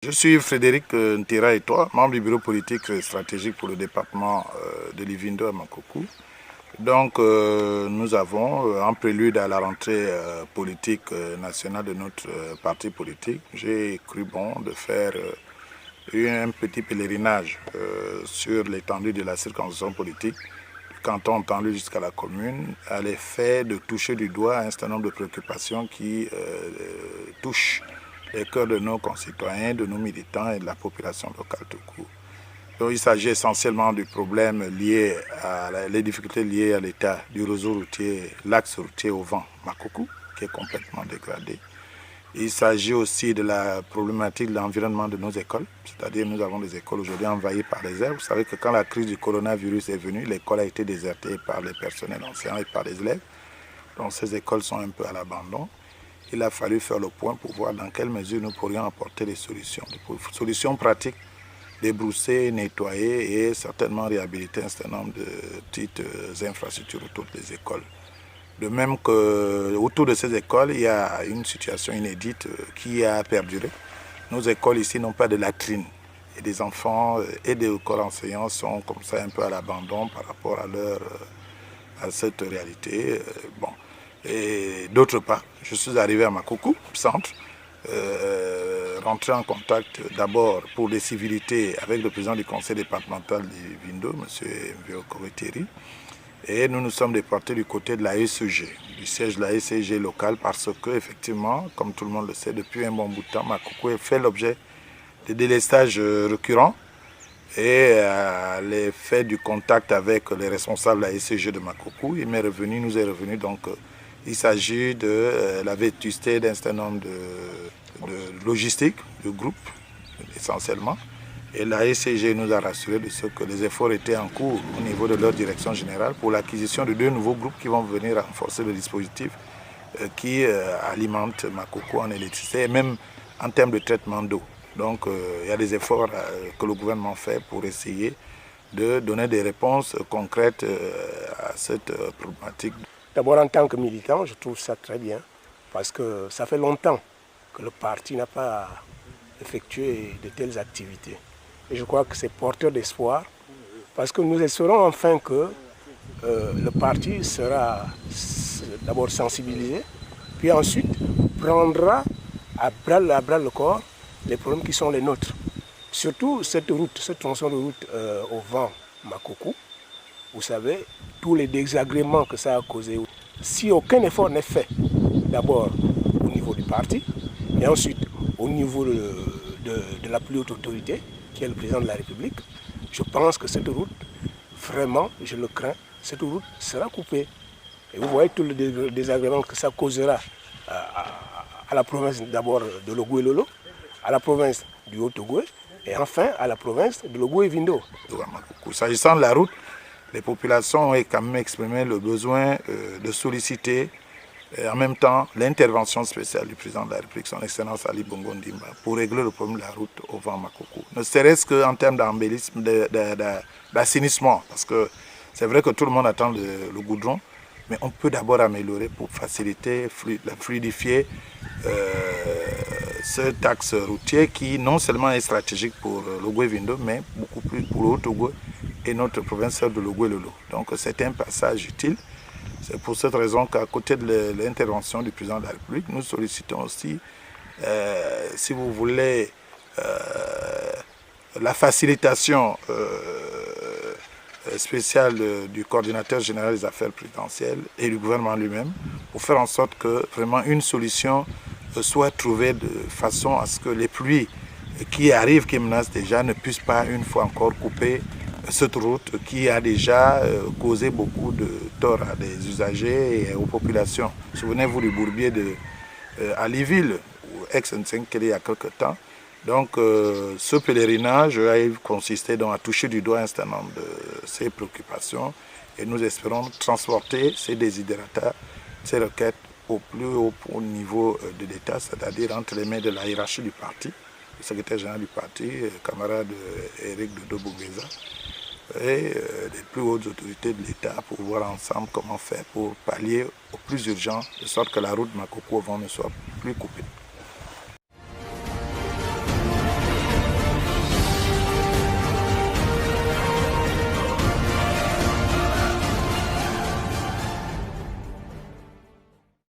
Je suis Frédéric Ntira Etoile, membre du bureau politique stratégique pour le département de Livindo à Makoko. Donc nous avons, en prélude à la rentrée politique nationale de notre parti politique, j'ai cru bon de faire un petit pèlerinage sur l'étendue de la circonscription politique du canton étendu jusqu'à la commune, à l'effet de toucher du doigt un certain nombre de préoccupations qui touchent les cœurs de nos concitoyens, de nos militants et de la population locale tout court. Donc, il s'agit essentiellement du problème lié à les difficultés liées à l'état du réseau routier, l'axe routier au vent Makoko, qui est complètement dégradé. Il s'agit aussi de la problématique de l'environnement de nos écoles, c'est-à-dire nous avons des écoles aujourd'hui envahies par les herbes. Vous savez que quand la crise du coronavirus est venue, l'école a été désertée par les personnels enseignants et par les élèves. Donc ces écoles sont un peu à l'abandon. Il a fallu faire le point pour voir dans quelle mesure nous pourrions apporter des solutions pratiques, débrousser, nettoyer et certainement réhabiliter un certain nombre de petites infrastructures autour des écoles. De même qu'autour de ces écoles, il y a une situation inédite qui a perduré. Nos écoles ici n'ont pas de latrines et des enfants et des corps enseignants sont comme ça un peu à l'abandon par rapport à cette réalité. Bon. Et d'autre part, je suis arrivé à Makoko, centre, rentré en contact d'abord pour des civilités avec le président du conseil départemental du Vindo, M. Mvio Koveteri. Et nous nous sommes déportés du côté de la SEG, du siège de la SEG locale, parce que, effectivement, comme tout le monde le sait, depuis un bon bout de temps, Makoko fait l'objet de délestages récurrents. Et à l'effet du contact avec les responsables de la SEG de Makoko, nous est revenu donc. Il s'agit de la vétusté d'un certain nombre de logistique, de groupes essentiellement. Et la SCG nous a rassuré de ce que les efforts étaient en cours au niveau de leur direction générale pour l'acquisition de 2 nouveaux groupes qui vont venir renforcer le dispositif qui alimente Makoko en électricité et même en termes de traitement d'eau. Donc il y a des efforts que le gouvernement fait pour essayer de donner des réponses concrètes à cette problématique. D'abord, en tant que militant, je trouve ça très bien, parce que ça fait longtemps que le parti n'a pas effectué de telles activités. Et je crois que c'est porteur d'espoir, parce que nous espérons enfin que le parti sera d'abord sensibilisé, puis ensuite prendra à bras le corps les problèmes qui sont les nôtres. Surtout cette route, ce tronçon de route au vent Makoko. Vous savez, tous les désagréments que ça a causé. Si aucun effort n'est fait, d'abord au niveau du parti, et ensuite au niveau de la plus haute autorité, qui est le président de la République, je pense que cette route, vraiment, je le crains, cette route sera coupée. Et vous voyez tout le désagrément que ça causera à la province d'abord de Logou et Lolo, à la province du Haut-Togo, et enfin à la province de Logou et Vindo. S'agissant de la route, les populations ont quand même exprimé le besoin de solliciter en même temps l'intervention spéciale du président de la République, son Excellence Ali Bongo Ndimba, pour régler le problème de la route au vent Makoko. Ne serait-ce qu'en termes d'embellisme, d'assainissement, parce que c'est vrai que tout le monde attend le goudron, mais on peut d'abord améliorer pour faciliter, fluidifier cet axe routier qui non seulement est stratégique pour Logou et Vindo, mais beaucoup plus pour le Haut-Togo et notre province de Logou et Lolo. Donc c'est un passage utile. C'est pour cette raison qu'à côté de l'intervention du président de la République, nous sollicitons aussi, si vous voulez, la facilitation spéciale du coordinateur général des affaires présidentielles et du gouvernement lui-même pour faire en sorte que vraiment une solution soit trouvée de façon à ce que les pluies qui arrivent, qui menacent déjà, ne puissent pas une fois encore couper cette route qui a déjà causé beaucoup de tort à des usagers et aux populations. Souvenez-vous du bourbier à Liville, ou ex-Nsenkele il y a quelque temps. Donc ce pèlerinage a consisté donc à toucher du doigt un certain nombre de ces préoccupations et nous espérons transporter ces desiderata, ces requêtes au plus haut niveau de l'État, c'est-à-dire entre les mains de la hiérarchie du parti, le secrétaire général du parti, camarade Eric Dodo Boubeza, et les plus hautes autorités de l'État pour voir ensemble comment faire pour pallier au plus urgent, de sorte que la route Makoko au vent ne soit plus coupée.